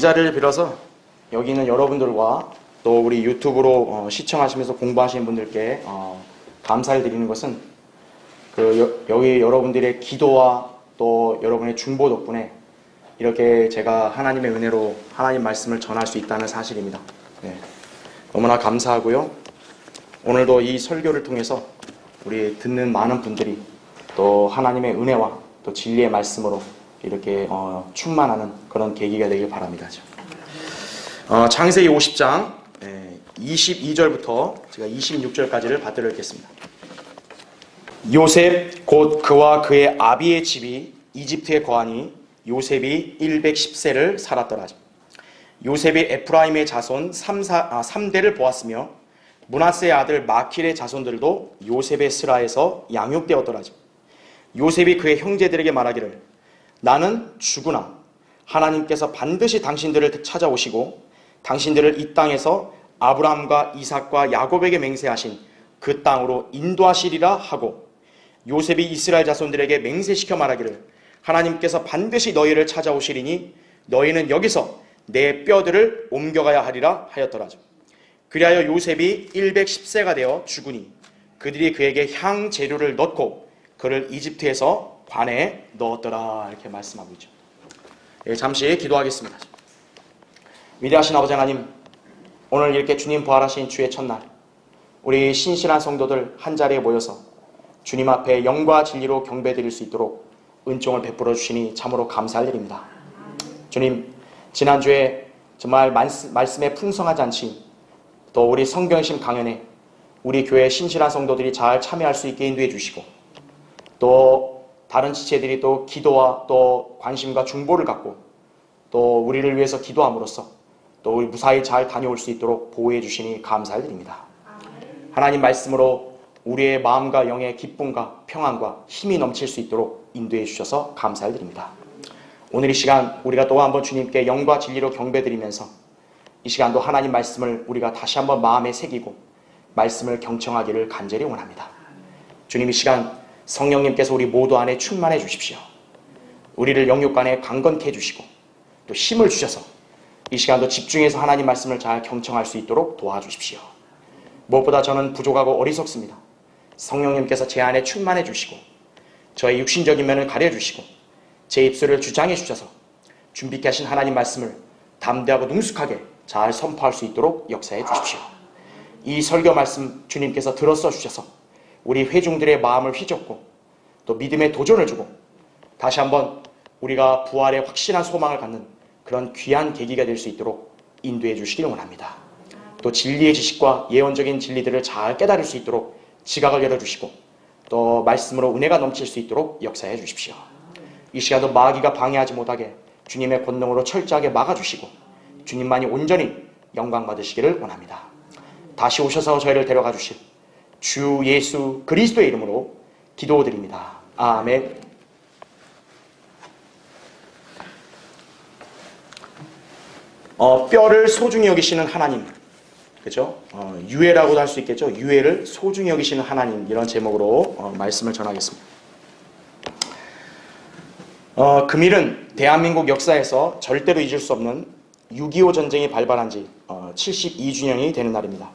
자리를 빌어서 여기 있는 여러분들과 또 우리 유튜브로 시청하시면서 공부하시는 분들께 감사를 드리는 것은 여기 여러분들의 기도와 또 여러분의 중보 덕분에 이렇게 제가 하나님의 은혜로 하나님 말씀을 전할 수 있다는 사실입니다. 네. 너무나 감사하고요. 오늘도 이 설교를 통해서 우리 듣는 많은 분들이 또 하나님의 은혜와 또 진리의 말씀으로 이렇게 충만하는 그런 계기가 되길 바랍니다. 창세기 50장 22절부터 제가 26절까지를 받들어 읽겠습니다. 요셉 곧 그와 그의 아비의 집이 이집트에 거하니 요셉이 110세를 살았더라. 요셉이 에프라임의 자손 3대를 보았으며 므낫세의 아들 마킬의 자손들도 요셉의 스라에서 양육되었더라. 요셉이 그의 형제들에게 말하기를 나는 죽으나 하나님께서 반드시 당신들을 찾아오시고 당신들을 이 땅에서 아브라함과 이삭과 야곱에게 맹세하신 그 땅으로 인도하시리라 하고, 요셉이 이스라엘 자손들에게 맹세시켜 말하기를 하나님께서 반드시 너희를 찾아오시리니 너희는 여기서 내 뼈들을 옮겨가야 하리라 하였더라. 그리하여 요셉이 110세가 되어 죽으니 그들이 그에게 향 재료를 넣고 그를 이집트에서 관에 넣었더라. 이렇게 말씀하고 있죠. 잠시 기도하겠습니다. 위대하신 아버지 하나님, 오늘 이렇게 주님 부활하신 주의 첫날 우리 신실한 성도들 한자리에 모여서 주님 앞에 영과 진리로 경배드릴 수 있도록 은총을 베풀어 주시니 참으로 감사드립니다. 주님, 지난주에 정말 말씀의 풍성한 잔치, 또 우리 성경심 강연에 우리 교회 신실한 성도들이 잘 참여할 수 있게 인도해 주시고, 또 다른 지체들이 또 기도와 또 관심과 중보를 갖고 또 우리를 위해서 기도함으로써 또 우리 무사히 잘 다녀올 수 있도록 보호해 주시니 감사드립니다. 하나님 말씀으로 우리의 마음과 영의 기쁨과 평안과 힘이 넘칠 수 있도록 인도해 주셔서 감사드립니다. 오늘 이 시간 우리가 또 한번 주님께 영과 진리로 경배드리면서 이 시간도 하나님 말씀을 우리가 다시 한번 마음에 새기고 말씀을 경청하기를 간절히 원합니다. 주님, 이 시간 성령님께서 우리 모두 안에 충만해 주십시오. 우리를 영육간에 강건케 해주시고 또 힘을 주셔서 이 시간도 집중해서 하나님 말씀을 잘 경청할 수 있도록 도와주십시오. 무엇보다 저는 부족하고 어리석습니다. 성령님께서 제 안에 충만해 주시고 저의 육신적인 면을 가려주시고 제 입술을 주장해 주셔서 준비케 하신 하나님 말씀을 담대하고 능숙하게 잘 선포할 수 있도록 역사해 주십시오. 이 설교 말씀 주님께서 들어써 주셔서 우리 회중들의 마음을 휘젓고 또 믿음의 도전을 주고 다시 한번 우리가 부활의 확실한 소망을 갖는 그런 귀한 계기가 될 수 있도록 인도해 주시기를 원합니다. 또 진리의 지식과 예언적인 진리들을 잘 깨달을 수 있도록 지각을 열어주시고 또 말씀으로 은혜가 넘칠 수 있도록 역사해 주십시오. 이 시간도 마귀가 방해하지 못하게 주님의 권능으로 철저하게 막아주시고 주님만이 온전히 영광 받으시기를 원합니다. 다시 오셔서 저희를 데려가 주실 주 예수 그리스도의 이름으로 기도드립니다. 아멘. 뼈를 소중히 여기시는 하나님, 그죠? 유해라고도 할 수 있겠죠. 유해를 소중히 여기시는 하나님, 이런 제목으로 말씀을 전하겠습니다. 금일은 대한민국 역사에서 절대로 잊을 수 없는 6.25 전쟁이 발발한 지 72주년이 되는 날입니다.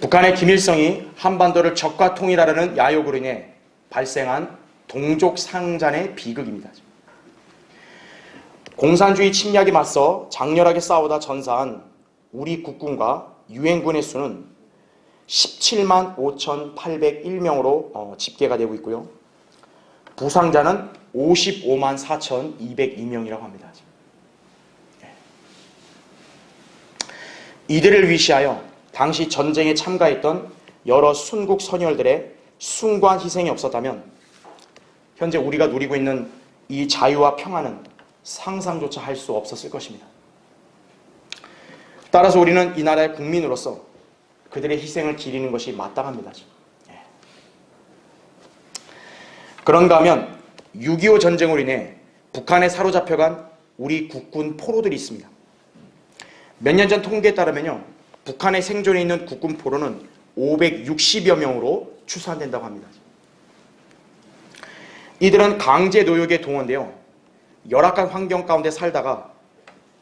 북한의 김일성이 한반도를 적과 통일하려는 야욕으로 인해 발생한 동족 상잔의 비극입니다. 공산주의 침략에 맞서 장렬하게 싸우다 전사한 우리 국군과 유엔군의 수는 17만 5,801명으로 집계가 되고 있고요. 부상자는 55만 4,202명이라고 합니다. 이들을 위시하여 당시 전쟁에 참가했던 여러 순국 선열들의 숭고한 희생이 없었다면 현재 우리가 누리고 있는 이 자유와 평안은 상상조차 할 수 없었을 것입니다. 따라서 우리는 이 나라의 국민으로서 그들의 희생을 기리는 것이 마땅합니다. 그런가 하면 6.25 전쟁으로 인해 북한에 사로잡혀간 우리 국군 포로들이 있습니다. 몇 년 전 통계에 따르면요, 북한에 생존해 있는 국군 포로는 560여 명으로 추산된다고 합니다. 이들은 강제 노역에 동원되어 열악한 환경 가운데 살다가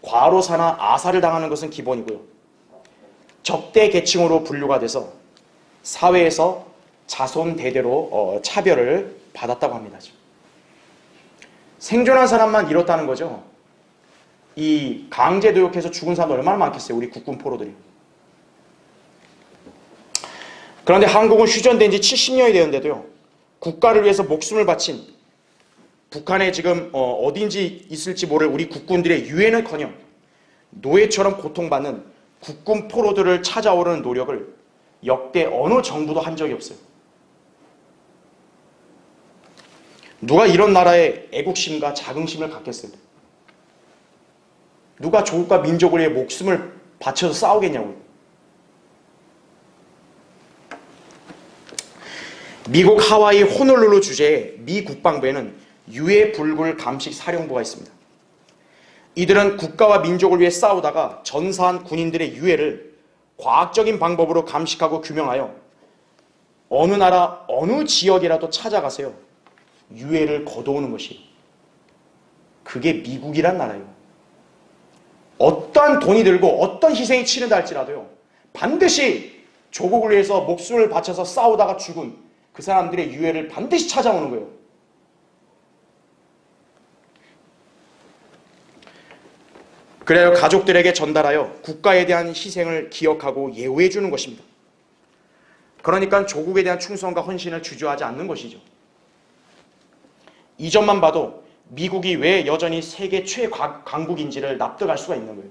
과로사나 아사를 당하는 것은 기본이고요. 적대 계층으로 분류가 돼서 사회에서 자손 대대로 차별을 받았다고 합니다. 생존한 사람만 잃었다는 거죠. 이 강제 도역해서 죽은 사람도 얼마나 많겠어요. 우리 국군 포로들이. 그런데 한국은 휴전된 지 70년이 되었는데도요. 국가를 위해서 목숨을 바친 북한에 지금 어딘지 있을지 모를 우리 국군들의 유해는커녕 노예처럼 고통받는 국군 포로들을 찾아오려는 노력을 역대 어느 정부도 한 적이 없어요. 누가 이런 나라에 애국심과 자긍심을 갖겠어요? 누가 조국과 민족을 위해 목숨을 바쳐서 싸우겠냐고요. 미국 하와이 호놀룰루 주재의 미 국방부에는 유해 불굴 감식 사령부가 있습니다. 이들은 국가와 민족을 위해 싸우다가 전사한 군인들의 유해를 과학적인 방법으로 감식하고 규명하여 어느 나라 어느 지역이라도 찾아가세요. 유해를 거둬오는 것이. 그게 미국이란 나라예요. 어떤 돈이 들고 어떤 희생이 치른다 할지라도요. 반드시 조국을 위해서 목숨을 바쳐서 싸우다가 죽은 그 사람들의 유해를 반드시 찾아오는 거예요. 그래야 가족들에게 전달하여 국가에 대한 희생을 기억하고 예우해 주는 것입니다. 그러니까 조국에 대한 충성과 헌신을 주저하지 않는 것이죠. 이 점만 봐도 미국이 왜 여전히 세계 최강국인지를 납득할 수가 있는 거예요.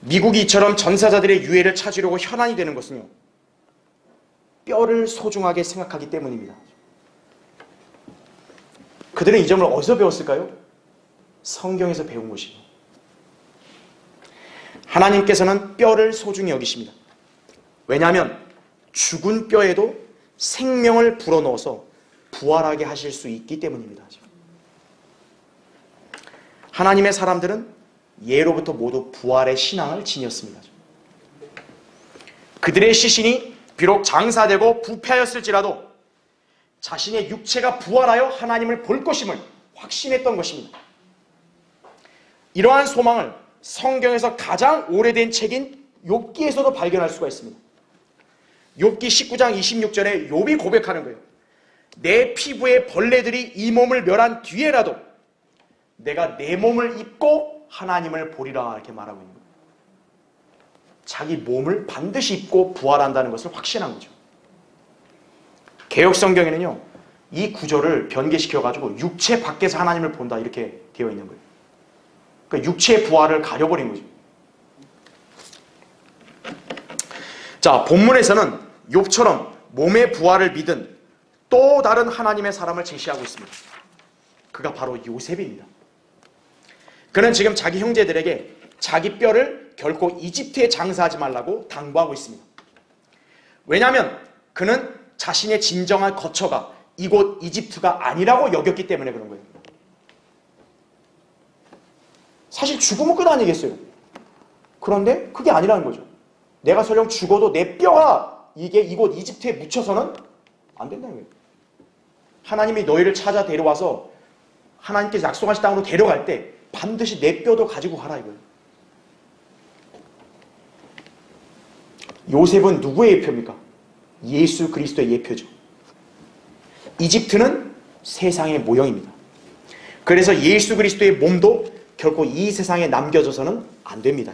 미국이 이처럼 전사자들의 유해를 찾으려고 혈안이 되는 것은요. 뼈를 소중하게 생각하기 때문입니다. 그들은 이 점을 어디서 배웠을까요? 성경에서 배운 것이에요. 하나님께서는 뼈를 소중히 여기십니다. 왜냐하면 죽은 뼈에도 생명을 불어넣어서 부활하게 하실 수 있기 때문입니다. 하나님의 사람들은 예로부터 모두 부활의 신앙을 지녔습니다. 그들의 시신이 비록 장사되고 부패하였을지라도 자신의 육체가 부활하여 하나님을 볼 것임을 확신했던 것입니다. 이러한 소망을 성경에서 가장 오래된 책인 욥기에서도 발견할 수가 있습니다. 욥기 19장 26절에 욥이 고백하는 거예요. 내 피부에 벌레들이 이 몸을 멸한 뒤에라도 내가 내 몸을 입고 하나님을 보리라 이렇게 말하고 있는 거예요. 자기 몸을 반드시 입고 부활한다는 것을 확신한 거죠. 개역성경에는요. 이 구절을 변개시켜가지고 육체 밖에서 하나님을 본다 이렇게 되어 있는 거예요. 그러니까 육체의 부활을 가려버린 거죠. 자, 본문에서는 욥처럼 몸의 부활을 믿은 또 다른 하나님의 사람을 제시하고 있습니다. 그가 바로 요셉입니다. 그는 지금 자기 형제들에게 자기 뼈를 결코 이집트에 장사하지 말라고 당부하고 있습니다. 왜냐하면 그는 자신의 진정한 거처가 이곳 이집트가 아니라고 여겼기 때문에 그런 거예요. 사실 죽으면 끝 아니겠어요? 그런데 그게 아니라는 거죠. 내가 설령 죽어도 내 뼈가 이게 이곳 이집트에 묻혀서는 안 된다는 거예요. 하나님이 너희를 찾아 데려와서 하나님께서 약속하신 땅으로 데려갈 때 반드시 내 뼈도 가지고 가라 이거예요. 요셉은 누구의 예표입니까? 예수 그리스도의 예표죠. 이집트는 세상의 모형입니다. 그래서 예수 그리스도의 몸도 결코 이 세상에 남겨져서는 안 됩니다.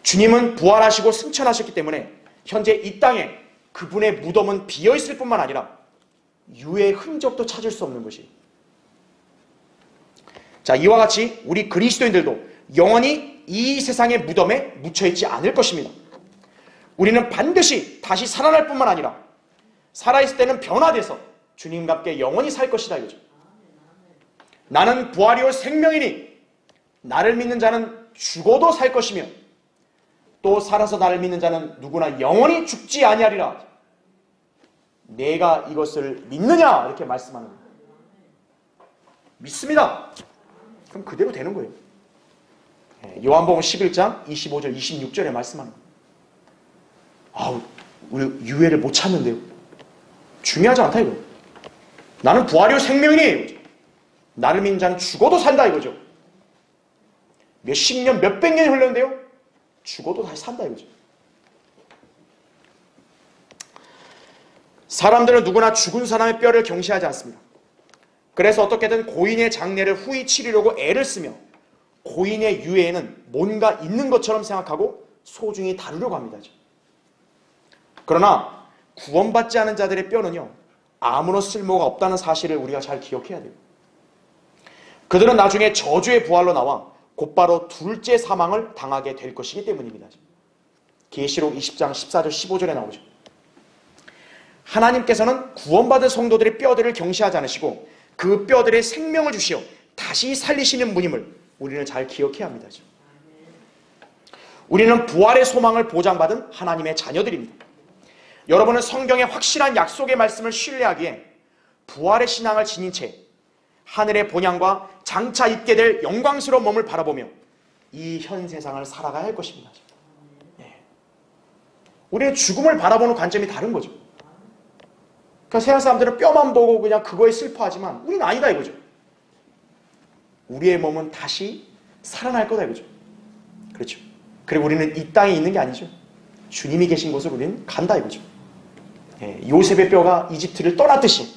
주님은 부활하시고 승천하셨기 때문에 현재 이 땅에 그분의 무덤은 비어있을 뿐만 아니라 유의 흔적도 찾을 수 없는 것이에요. 자, 이와 같이 우리 그리스도인들도 영원히 이 세상의 무덤에 묻혀있지 않을 것입니다. 우리는 반드시 다시 살아날 뿐만 아니라 살아있을 때는 변화돼서 주님과 함께 영원히 살 것이다 이거죠. 나는 부활이요 생명이니 나를 믿는 자는 죽어도 살 것이며 또 살아서 나를 믿는 자는 누구나 영원히 죽지 아니하리라. 내가 이것을 믿느냐 이렇게 말씀하는 거예요. 믿습니다. 그럼 그대로 되는 거예요. 요한복음 11장 25절 26절에 말씀하는 거예요. 아우, 우리 유해를 못 찾는데요. 중요하지 않다 이거. 나는 부활이요 생명이니 나를 믿는 자는 죽어도 산다 이거죠. 몇십 년, 몇백 년이 흘렀는데요. 죽어도 다시 산다 이거죠. 사람들은 누구나 죽은 사람의 뼈를 경시하지 않습니다. 그래서 어떻게든 고인의 장례를 후히 치르려고 애를 쓰며 고인의 유해에는 뭔가 있는 것처럼 생각하고 소중히 다루려고 합니다. 그러나 구원받지 않은 자들의 뼈는요, 아무런 쓸모가 없다는 사실을 우리가 잘 기억해야 돼요. 그들은 나중에 저주의 부활로 나와 곧바로 둘째 사망을 당하게 될 것이기 때문입니다. 계시록 20장 14절 15절에 나오죠. 하나님께서는 구원받은 성도들의 뼈들을 경시하지 않으시고 그 뼈들의 생명을 주시어 다시 살리시는 분임을 우리는 잘 기억해야 합니다. 우리는 부활의 소망을 보장받은 하나님의 자녀들입니다. 여러분은 성경의 확실한 약속의 말씀을 신뢰하기에 부활의 신앙을 지닌 채 하늘의 본향과 장차 있게 될 영광스러운 몸을 바라보며 이 현 세상을 살아가야 할 것입니다. 우리의 죽음을 바라보는 관점이 다른 거죠. 그러니까 세상 사람들은 뼈만 보고 그냥 그거에 슬퍼하지만 우리는 아니다 이거죠. 우리의 몸은 다시 살아날 거다 이거죠. 그렇죠. 그리고 우리는 이 땅에 있는 게 아니죠. 주님이 계신 곳으로 우리는 간다 이거죠. 요셉의 뼈가 이집트를 떠났듯이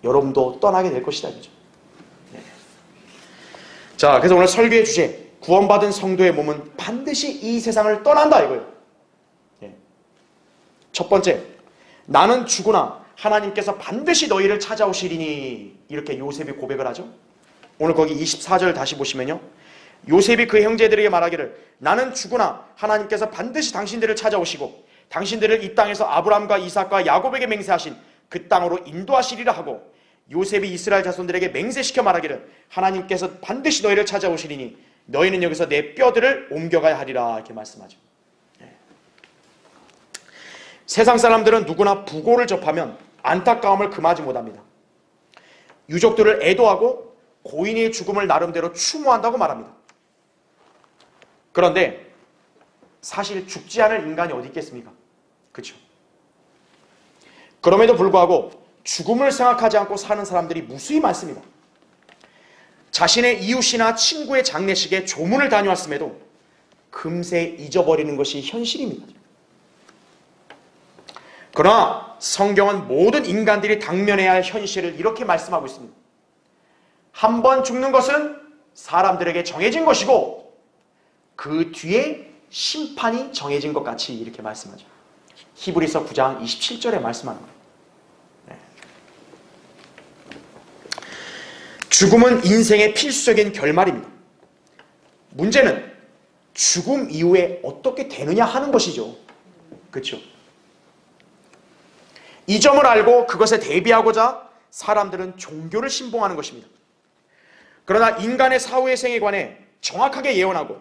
여러분도 떠나게 될 것이다 이거죠. 자, 그래서 오늘 설교의 주제, 구원받은 성도의 몸은 반드시 이 세상을 떠난다 이거예요. 첫 번째, 나는 죽으나 하나님께서 반드시 너희를 찾아오시리니, 이렇게 요셉이 고백을 하죠. 오늘 거기 24절 다시 보시면요, 요셉이 그 형제들에게 말하기를 나는 죽으나 하나님께서 반드시 당신들을 찾아오시고 당신들을 이 땅에서 아브라함과 이삭과 야곱에게 맹세하신 그 땅으로 인도하시리라 하고, 요셉이 이스라엘 자손들에게 맹세시켜 말하기를 하나님께서 반드시 너희를 찾아오시리니 너희는 여기서 내 뼈들을 옮겨가야 하리라, 이렇게 말씀하죠. 세상 사람들은 누구나 부고를 접하면 안타까움을 금하지 못합니다. 유족들을 애도하고 고인의 죽음을 나름대로 추모한다고 말합니다. 그런데 사실 죽지 않을 인간이 어디 있겠습니까? 그렇죠? 그럼에도 불구하고 죽음을 생각하지 않고 사는 사람들이 무수히 많습니다. 자신의 이웃이나 친구의 장례식에 조문을 다녀왔음에도 금세 잊어버리는 것이 현실입니다. 그러나 성경은 모든 인간들이 당면해야 할 현실을 이렇게 말씀하고 있습니다. 한 번 죽는 것은 사람들에게 정해진 것이고 그 뒤에 심판이 정해진 것 같이, 이렇게 말씀하죠. 히브리서 9장 27절에 말씀하는 거예요. 죽음은 인생의 필수적인 결말입니다. 문제는 죽음 이후에 어떻게 되느냐 하는 것이죠. 그렇죠? 이 점을 알고 그것에 대비하고자 사람들은 종교를 신봉하는 것입니다. 그러나 인간의 사후의 생에 관해 정확하게 예언하고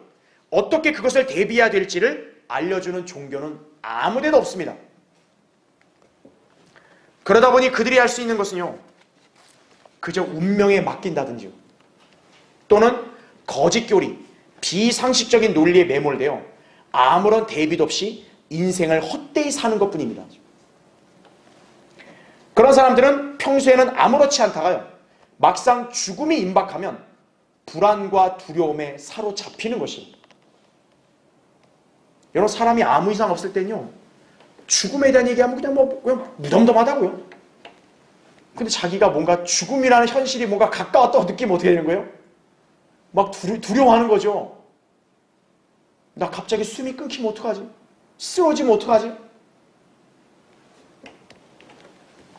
어떻게 그것을 대비해야 될지를 알려주는 종교는 아무 데도 없습니다. 그러다 보니 그들이 할 수 있는 것은요, 그저 운명에 맡긴다든지요, 또는 거짓교리, 비상식적인 논리에 매몰되어 아무런 대비도 없이 인생을 헛되이 사는 것뿐입니다. 그런 사람들은 평소에는 아무렇지 않다가요, 막상 죽음이 임박하면 불안과 두려움에 사로잡히는 것이에요. 여러분, 사람이 아무 이상 없을 때는요, 죽음에 대한 얘기하면 그냥 무덤덤하다고요. 근데 자기가 뭔가 죽음이라는 현실이 뭔가 가까웠다고 느끼면 어떻게 되는 거예요? 막 두려워하는 거죠. 나 갑자기 숨이 끊기면 어떡하지? 쓰러지면 어떡하지?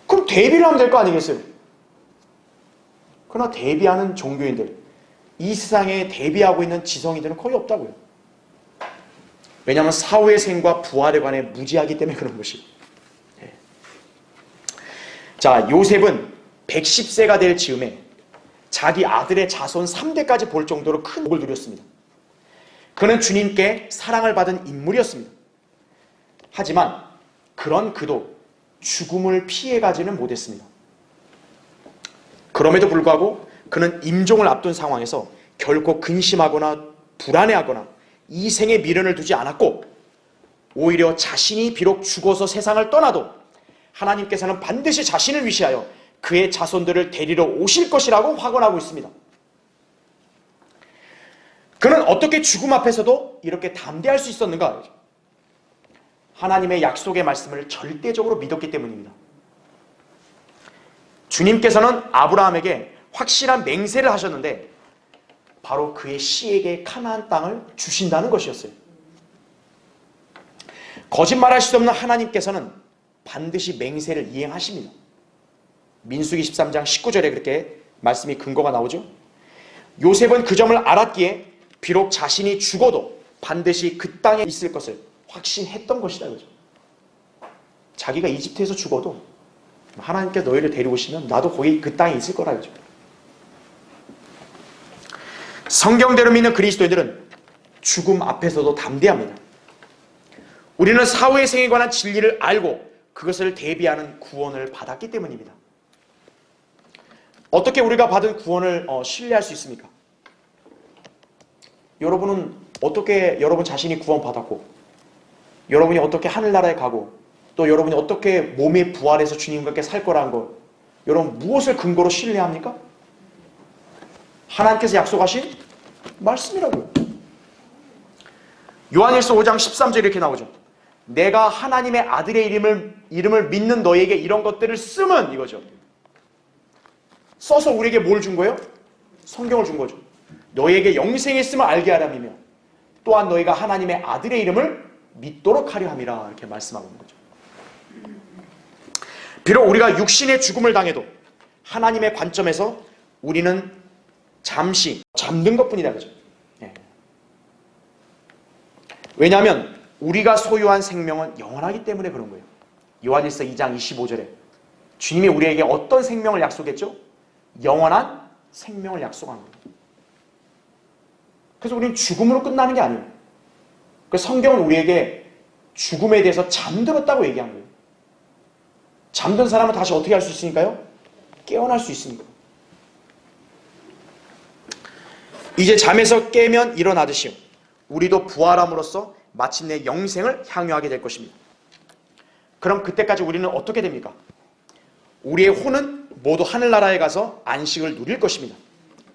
그럼 대비를 하면 될 거 아니겠어요? 그러나 대비하는 종교인들, 이 세상에 대비하고 있는 지성인들은 거의 없다고요. 왜냐하면 사후의 생과 부활에 관해 무지하기 때문에 그런 것이에요. 자, 요셉은 110세가 될 즈음에 자기 아들의 자손 3대까지 볼 정도로 큰 복을 누렸습니다. 그는 주님께 사랑을 받은 인물이었습니다. 하지만 그런 그도 죽음을 피해가지는 못했습니다. 그럼에도 불구하고 그는 임종을 앞둔 상황에서 결코 근심하거나 불안해하거나 이 생에 미련을 두지 않았고, 오히려 자신이 비록 죽어서 세상을 떠나도 하나님께서는 반드시 자신을 위시하여 그의 자손들을 데리러 오실 것이라고 확언하고 있습니다. 그는 어떻게 죽음 앞에서도 이렇게 담대할 수 있었는가? 하나님의 약속의 말씀을 절대적으로 믿었기 때문입니다. 주님께서는 아브라함에게 확실한 맹세를 하셨는데 바로 그의 씨에게 가나안 땅을 주신다는 것이었어요. 거짓말할 수 없는 하나님께서는 반드시 맹세를 이행하십니다. 민수기 13장 19절에 그렇게 말씀이 근거가 나오죠. 요셉은 그 점을 알았기에 비록 자신이 죽어도 반드시 그 땅에 있을 것을 확신했던 것이다. 그죠? 자기가 이집트에서 죽어도 하나님께서 너희를 데려오시면 나도 거기 그 땅에 있을 거라. 그죠? 성경대로 믿는 그리스도인들은 죽음 앞에서도 담대합니다. 우리는 사후의 생에 관한 진리를 알고 그것을 대비하는 구원을 받았기 때문입니다. 어떻게 우리가 받은 구원을 신뢰할 수 있습니까? 여러분은 어떻게 여러분 자신이 구원받았고, 여러분이 어떻게 하늘나라에 가고, 또 여러분이 어떻게 몸이 부활해서 주님과 함께 살 거라는 걸 여러분 무엇을 근거로 신뢰합니까? 하나님께서 약속하신 말씀이라고요. 요한일서 5장 13절 이렇게 나오죠. 내가 하나님의 아들의 이름을 믿는 너에게 이런 것들을 쓰면 이거죠. 써서 우리에게 뭘 준 거예요? 성경을 준 거죠. 너에게 영생이 있음을 알게 하람이며 또한 너희가 하나님의 아들의 이름을 믿도록 하려 함이라 이렇게 말씀하고 있는 거죠. 비록 우리가 육신의 죽음을 당해도 하나님의 관점에서 우리는 잠시 잠든 것뿐이다. 그죠? 네. 왜냐하면 우리가 소유한 생명은 영원하기 때문에 그런 거예요. 요한일서 2장 25절에 주님이 우리에게 어떤 생명을 약속했죠? 영원한 생명을 약속한 거예요. 그래서 우리는 죽음으로 끝나는 게 아니에요. 그래서 성경은 우리에게 죽음에 대해서 잠들었다고 얘기한 거예요. 잠든 사람은 다시 어떻게 할 수 있으니까요? 깨어날 수 있으니까. 이제 잠에서 깨면 일어나듯이요. 우리도 부활함으로써 마침내 영생을 향유하게 될 것입니다. 그럼 그때까지 우리는 어떻게 됩니까? 우리의 혼은 모두 하늘나라에 가서 안식을 누릴 것입니다.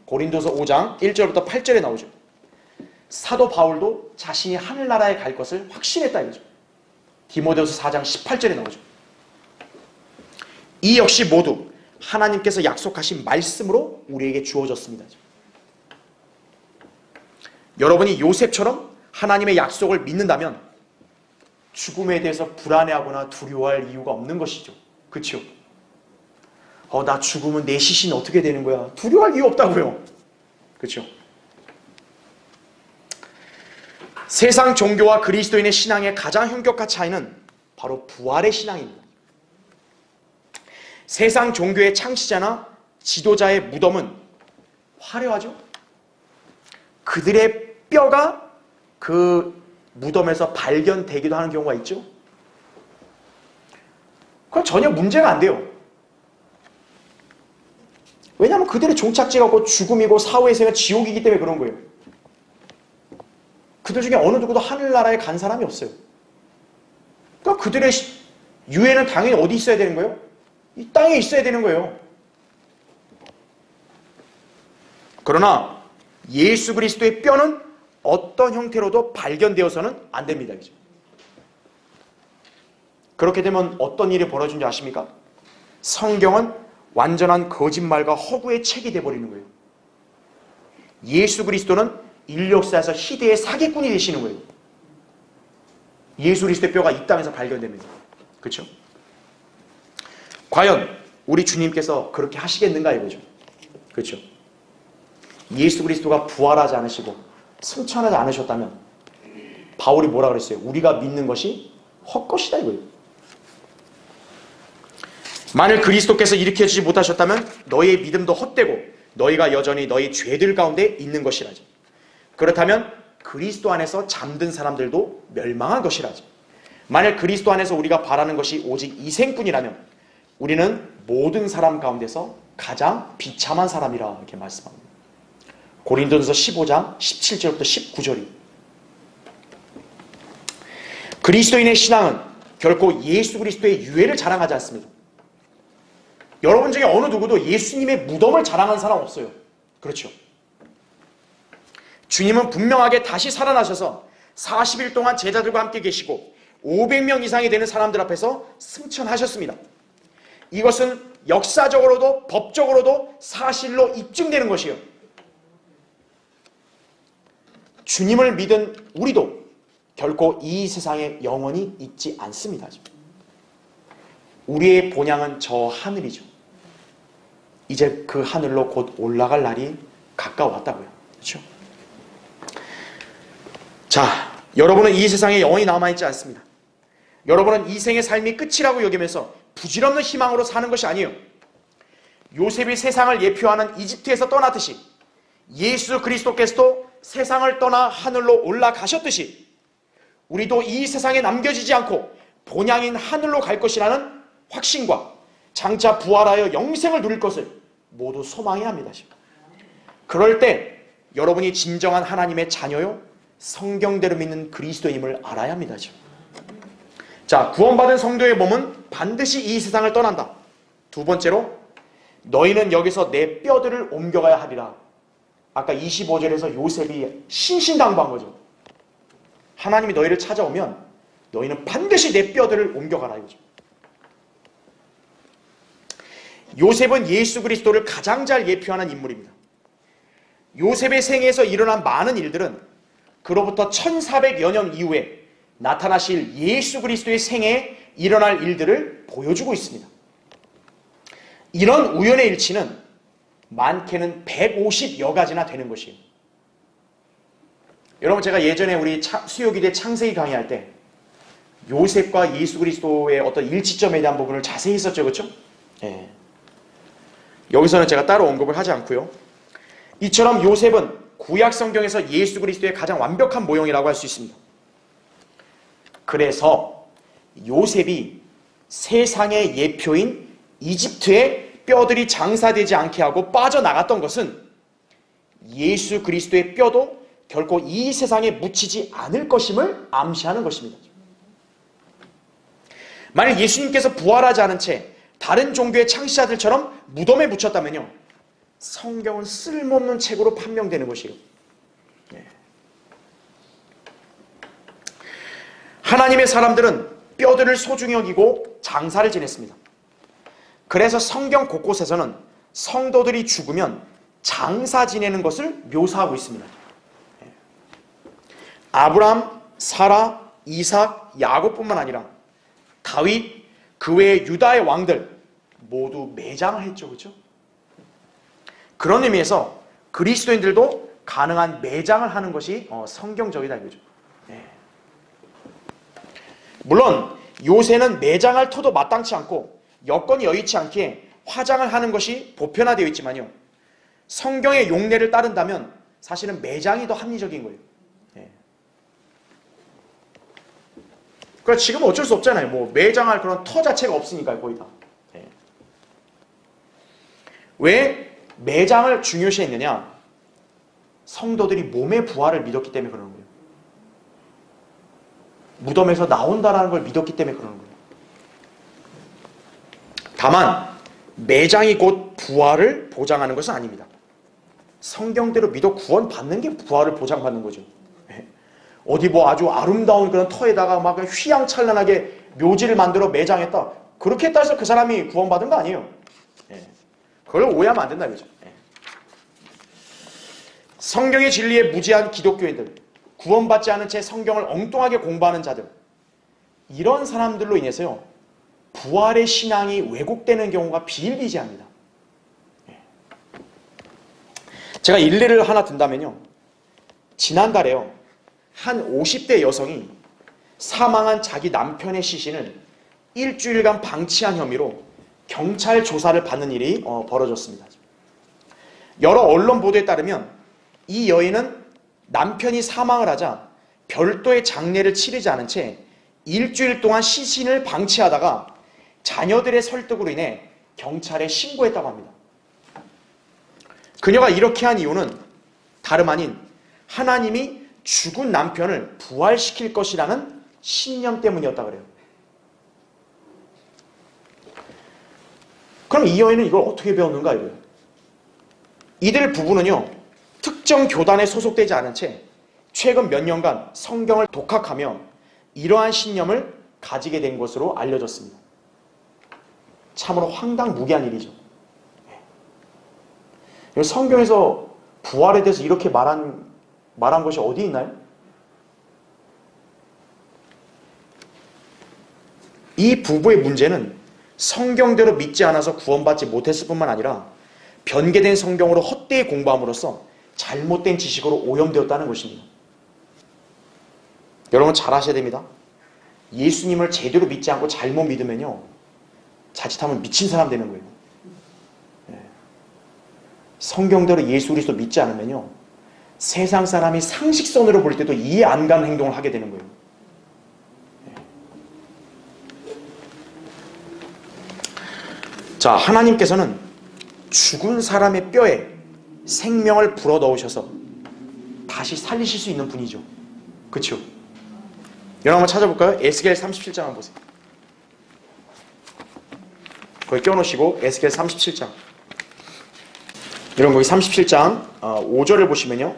고린도서 5장 1절부터 8절에 나오죠. 사도 바울도 자신이 하늘나라에 갈 것을 확신했다 이거죠. 디모데후서 4장 18절에 나오죠. 이 역시 모두 하나님께서 약속하신 말씀으로 우리에게 주어졌습니다. 여러분이 요셉처럼 하나님의 약속을 믿는다면 죽음에 대해서 불안해하거나 두려워할 이유가 없는 것이죠. 그렇죠? 나 죽으면 내 시신이 어떻게 되는 거야? 두려워할 이유 없다고요. 그렇죠? 세상 종교와 그리스도인의 신앙의 가장 현격한 차이는 바로 부활의 신앙입니다. 세상 종교의 창시자나 지도자의 무덤은 화려하죠? 그들의 뼈가 그 무덤에서 발견되기도 하는 경우가 있죠? 그건 전혀 문제가 안 돼요. 왜냐하면 그들의 종착지가 곧 죽음이고 사후의 생은 지옥이기 때문에 그런 거예요. 그들 중에 어느 누구도 하늘나라에 간 사람이 없어요. 그러니까 그들의 유해는 당연히 어디 있어야 되는 거예요? 이 땅에 있어야 되는 거예요. 그러나 예수 그리스도의 뼈는 어떤 형태로도 발견되어서는 안 됩니다. 그죠? 그렇게 되면 어떤 일이 벌어진지 아십니까? 성경은 완전한 거짓말과 허구의 책이 되어버리는 거예요. 예수 그리스도는 인류 역사에서 희대의 사기꾼이 되시는 거예요. 예수 그리스도의 뼈가 이 땅에서 발견됩니다. 그렇죠? 과연 우리 주님께서 그렇게 하시겠는가 이거죠. 그렇죠? 예수 그리스도가 부활하지 않으시고 승천하지 않으셨다면 바울이 뭐라 그랬어요? 우리가 믿는 것이 헛것이다 이거예요. 만일 그리스도께서 일으켜주지 못하셨다면 너희의 믿음도 헛되고 너희가 여전히 너희 죄들 가운데 있는 것이라지. 그렇다면 그리스도 안에서 잠든 사람들도 멸망한 것이라지. 만일 그리스도 안에서 우리가 바라는 것이 오직 이 생뿐이라면 우리는 모든 사람 가운데서 가장 비참한 사람이라 이렇게 말씀합니다. 고린도전서 15장 17절부터 19절이. 그리스도인의 신앙은 결코 예수 그리스도의 유해를 자랑하지 않습니다. 여러분 중에 어느 누구도 예수님의 무덤을 자랑하는 사람 없어요. 그렇죠? 주님은 분명하게 다시 살아나셔서 40일 동안 제자들과 함께 계시고 500명 이상이 되는 사람들 앞에서 승천하셨습니다. 이것은 역사적으로도 법적으로도 사실로 입증되는 것이에요. 주님을 믿은 우리도 결코 이 세상에 영원히 있지 않습니다. 우리의 본향은 저 하늘이죠. 이제 그 하늘로 곧 올라갈 날이 가까웠다고요. 그렇죠? 자, 여러분은 이 세상에 영원히 남아있지 않습니다. 여러분은 이 생의 삶이 끝이라고 여기면서 부질없는 희망으로 사는 것이 아니에요. 요셉이 세상을 예표하는 이집트에서 떠났듯이 예수 그리스도께서도 세상을 떠나 하늘로 올라가셨듯이 우리도 이 세상에 남겨지지 않고 본향인 하늘로 갈 것이라는 확신과 장차 부활하여 영생을 누릴 것을 모두 소망해야 합니다. 그럴 때 여러분이 진정한 하나님의 자녀요 성경대로 믿는 그리스도임을 알아야 합니다. 자, 구원받은 성도의 몸은 반드시 이 세상을 떠난다. 두 번째로 너희는 여기서 내 뼈들을 옮겨가야 하리라. 아까 25절에서 요셉이 신신당부한 거죠. 하나님이 너희를 찾아오면 너희는 반드시 내 뼈들을 옮겨가라 이거죠. 요셉은 예수 그리스도를 가장 잘 예표하는 인물입니다. 요셉의 생애에서 일어난 많은 일들은 그로부터 1400여 년 이후에 나타나실 예수 그리스도의 생애에 일어날 일들을 보여주고 있습니다. 이런 우연의 일치는 많게는 150여 가지나 되는 것이에요. 여러분, 제가 예전에 우리 수요기대 창세기 강의할 때 요셉과 예수 그리스도의 어떤 일치점에 대한 부분을 자세히 했었죠. 그렇죠? 예. 여기서는 제가 따로 언급을 하지 않고요. 이처럼 요셉은 구약 성경에서 예수 그리스도의 가장 완벽한 모형이라고 할 수 있습니다. 그래서 요셉이 세상의 예표인 이집트에 뼈들이 장사되지 않게 하고 빠져나갔던 것은 예수 그리스도의 뼈도 결코 이 세상에 묻히지 않을 것임을 암시하는 것입니다. 만약 예수님께서 부활하지 않은 채 다른 종교의 창시자들처럼 무덤에 묻혔다면요, 성경은 쓸모없는 책으로 판명되는 것이에요. 하나님의 사람들은 뼈들을 소중히 여기고 장사를 지냈습니다. 그래서 성경 곳곳에서는 성도들이 죽으면 장사 지내는 것을 묘사하고 있습니다. 아브라함, 사라, 이삭, 야곱뿐만 아니라 다윗, 그 외의 유다의 왕들 모두 매장을 했죠. 그렇죠? 그런 의미에서 그리스도인들도 가능한 매장을 하는 것이 성경적이다 이거죠. 물론 요새는 매장할 터도 마땅치 않고 여건이 여의치 않기에 화장을 하는 것이 보편화되어 있지만요, 성경의 용례를 따른다면 사실은 매장이 더 합리적인 거예요. 그러니까 지금 어쩔 수 없잖아요. 뭐 매장할 그런 터 자체가 없으니까요, 거의 다. 왜 매장을 중요시했느냐? 성도들이 몸의 부활을 믿었기 때문에 그러는 거예요. 무덤에서 나온다라는 걸 믿었기 때문에 그러는 거예요. 다만 매장이 곧 부활을 보장하는 것은 아닙니다. 성경대로 믿어 구원받는 게 부활을 보장받는 거죠. 어디 뭐 아주 아름다운 그런 터에다가 막 휘황찬란하게 묘지를 만들어 매장했다, 그렇게 했다 해서 그 사람이 구원받은 거 아니에요. 그걸 오해하면 안 된다 이거죠. 성경의 진리에 무지한 기독교인들, 구원받지 않은 채 성경을 엉뚱하게 공부하는 자들, 이런 사람들로 인해서요, 부활의 신앙이 왜곡되는 경우가 비일비재합니다. 제가 일례를 하나 든다면요, 지난달에요, 한 50대 여성이 사망한 자기 남편의 시신을 일주일간 방치한 혐의로 경찰 조사를 받는 일이 벌어졌습니다. 여러 언론 보도에 따르면 이 여인은 남편이 사망을 하자 별도의 장례를 치르지 않은 채 일주일 동안 시신을 방치하다가 자녀들의 설득으로 인해 경찰에 신고했다고 합니다. 그녀가 이렇게 한 이유는 다름 아닌 하나님이 죽은 남편을 부활시킬 것이라는 신념 때문이었다 그래요. 그럼 이 여인은 이걸 어떻게 배웠는가 이거예요. 이들 부부는요, 특정 교단에 소속되지 않은 채 최근 몇 년간 성경을 독학하며 이러한 신념을 가지게 된 것으로 알려졌습니다. 참으로 황당무계한 일이죠. 성경에서 부활에 대해서 이렇게 말한 것이 어디 있나요? 이 부부의 문제는 성경대로 믿지 않아서 구원받지 못했을 뿐만 아니라 변개된 성경으로 헛되이 공부함으로써 잘못된 지식으로 오염되었다는 것입니다. 여러분 잘 아셔야 됩니다. 예수님을 제대로 믿지 않고 잘못 믿으면요, 자칫하면 미친 사람 되는 거예요. 성경대로 예수 그리스도 믿지 않으면요, 세상 사람이 상식선으로 볼 때도 이해 안 가는 행동을 하게 되는 거예요. 자, 하나님께서는 죽은 사람의 뼈에 생명을 불어넣으셔서 다시 살리실 수 있는 분이죠. 그렇죠? 여러분 한번 찾아볼까요? 에스겔 37장 한번 보세요. 거기 껴놓으시고 에스겔 37장. 여러분 거기 37장 5절을 보시면요,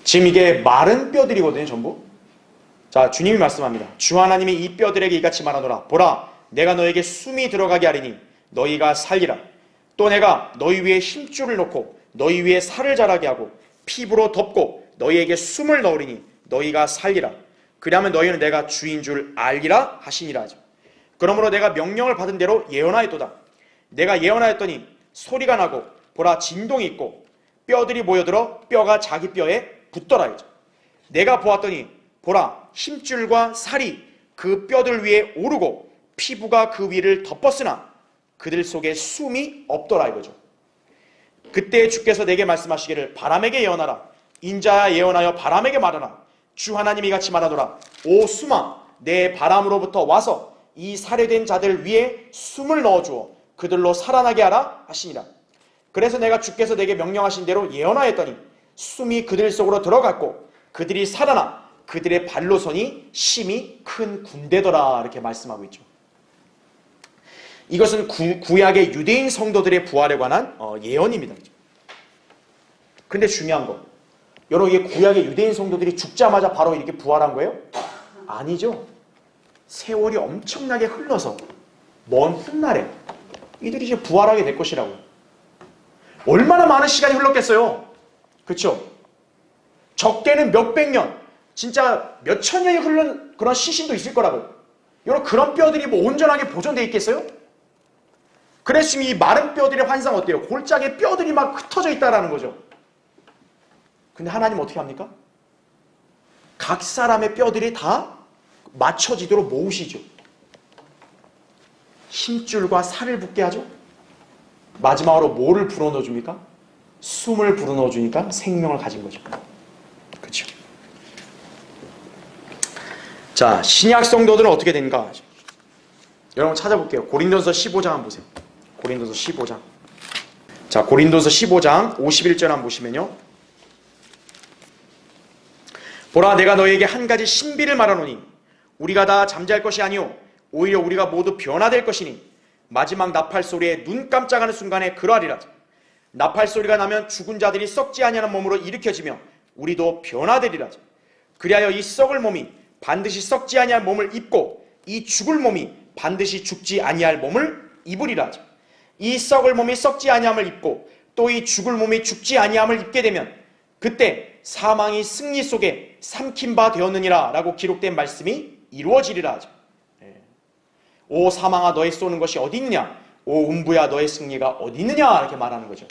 지금 이게 마른 뼈들이거든요, 전부. 자, 주님이 말씀합니다. 주 하나님이 이 뼈들에게 이같이 말하노라. 보라, 내가 너에게 숨이 들어가게 하리니 너희가 살리라. 또 내가 너희 위에 힘줄을 놓고 너희 위에 살을 자라게 하고 피부로 덮고 너희에게 숨을 넣으리니 너희가 살리라. 그리하면 너희는 내가 주인 줄 알리라 하시니라 하죠. 그러므로 내가 명령을 받은 대로 예언하였도다. 내가 예언하였더니 소리가 나고 보라, 진동이 있고 뼈들이 모여들어 뼈가 자기 뼈에 붙더라 하죠. 내가 보았더니 보라, 힘줄과 살이 그 뼈들 위에 오르고 피부가 그 위를 덮었으나 그들 속에 숨이 없더라 이거죠. 그때 주께서 내게 말씀하시기를 바람에게 예언하라. 인자야 예언하여 바람에게 말하라. 주 하나님이 같이 말하노라. 오 숨아, 내 바람으로부터 와서 이 살해된 자들 위에 숨을 넣어주어 그들로 살아나게 하라 하시니라. 그래서 내가 주께서 내게 명령하신 대로 예언하였더니 숨이 그들 속으로 들어갔고 그들이 살아나 그들의 발로 서니 심히 큰 군대더라 이렇게 말씀하고 있죠. 이것은 구약의 유대인 성도들의 부활에 관한 예언입니다. 그런데 중요한 거, 여러분 이게 구약의 유대인 성도들이 죽자마자 바로 이렇게 부활한 거예요? 아니죠. 세월이 엄청나게 흘러서 먼 훗날에 이들이 이제 부활하게 될 것이라고요. 얼마나 많은 시간이 흘렀겠어요. 그렇죠? 적게는 몇백 년, 진짜 몇천 년이 흐른 그런 시신도 있을 거라고요. 여러분 그런 뼈들이 뭐 온전하게 보존되어 있겠어요? 그래서 지금 이 마른 뼈들의 환상 어때요? 골짜기에 뼈들이 막 흩어져 있다라는 거죠. 근데 하나님 어떻게 합니까? 각 사람의 뼈들이 다 맞춰지도록 모으시죠. 힘줄과 살을 붙게 하죠. 마지막으로 뭐를 불어넣어 줍니까? 숨을 불어넣어 주니까 생명을 가진 거죠. 그렇죠? 자, 신약 성도들은 어떻게 되는가? 여러분 찾아볼게요. 고린도서 15장 한번 보세요. 고린도서 15장. 자, 고린도서 15장 51절 한번 보시면요. 보라, 내가 너희에게 한 가지 신비를 말하노니 우리가 다 잠잘 것이 아니오 오히려 우리가 모두 변화될 것이니 마지막 나팔 소리에 눈 깜짝하는 순간에 그러하리라. 나팔 소리가 나면 죽은 자들이 썩지 아니하는 몸으로 일으켜지며 우리도 변화되리라. 그리하여 이 썩을 몸이 반드시 썩지 아니할 몸을 입고 이 죽을 몸이 반드시 죽지 아니할 몸을 입으리라. 이 썩을 몸이 썩지 아니함을 입고 또 이 죽을 몸이 죽지 아니함을 입게 되면 그때 사망이 승리 속에 삼킨 바 되었느니라 라고 기록된 말씀이 이루어지리라 하죠. 오 사망아, 너의 쏘는 것이 어디 있느냐? 오 음부야, 너의 승리가 어디 있느냐? 이렇게 말하는 거죠.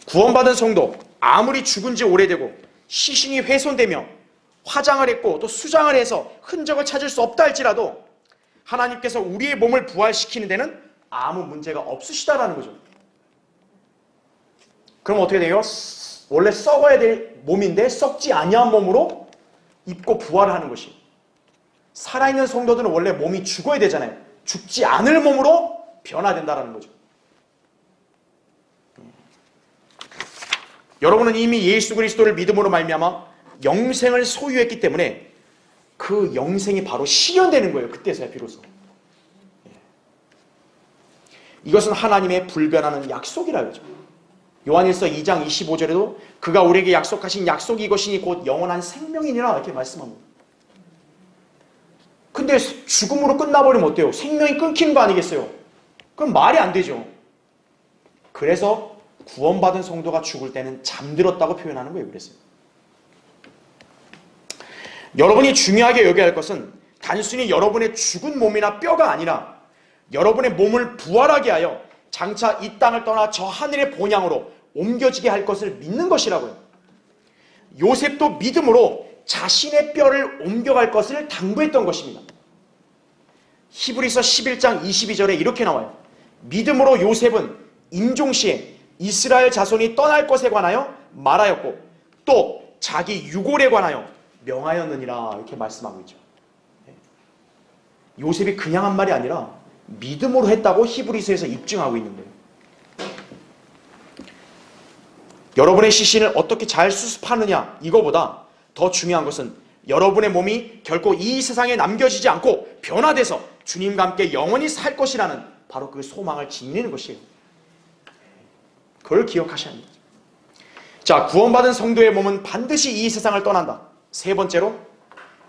구원받은 성도, 아무리 죽은 지 오래되고 시신이 훼손되며 화장을 했고 또 수장을 해서 흔적을 찾을 수 없다 할지라도 하나님께서 우리의 몸을 부활시키는 데는 아무 문제가 없으시다라는 거죠. 그럼 어떻게 돼요? 원래 썩어야 될 몸인데 썩지 아니한 몸으로 입고 부활하는 것이. 살아있는 성도들은 원래 몸이 죽어야 되잖아요. 죽지 않을 몸으로 변화된다는 거죠. 여러분은 이미 예수 그리스도를 믿음으로 말미암아 영생을 소유했기 때문에 그 영생이 바로 실현되는 거예요. 그때서야 비로소. 이것은 하나님의 불변하는 약속이라 그러죠. 요한일서 2장 25절에도 그가 우리에게 약속하신 약속이 이것이니 곧 영원한 생명이니라 이렇게 말씀합니다. 근데 죽음으로 끝나버리면 어때요? 생명이 끊기는 거 아니겠어요? 그럼 말이 안 되죠. 그래서 구원받은 성도가 죽을 때는 잠들었다고 표현하는 거예요. 그랬어요. 여러분이 중요하게 여겨야 할 것은 단순히 여러분의 죽은 몸이나 뼈가 아니라 여러분의 몸을 부활하게 하여 장차 이 땅을 떠나 저 하늘의 본향으로 옮겨지게 할 것을 믿는 것이라고요. 요셉도 믿음으로 자신의 뼈를 옮겨갈 것을 당부했던 것입니다. 히브리서 11장 22절에 이렇게 나와요. 믿음으로 요셉은 임종시에 이스라엘 자손이 떠날 것에 관하여 말하였고 또 자기 유골에 관하여 명하였느니라 이렇게 말씀하고 있죠. 요셉이 그냥 한 말이 아니라 믿음으로 했다고 히브리서에서 입증하고 있는 거예요. 여러분의 시신을 어떻게 잘 수습하느냐 이거보다 더 중요한 것은 여러분의 몸이 결코 이 세상에 남겨지지 않고 변화돼서 주님과 함께 영원히 살 것이라는 바로 그 소망을 지니는 것이에요. 그걸 기억하셔야 합니다. 자, 구원받은 성도의 몸은 반드시 이 세상을 떠난다. 세 번째로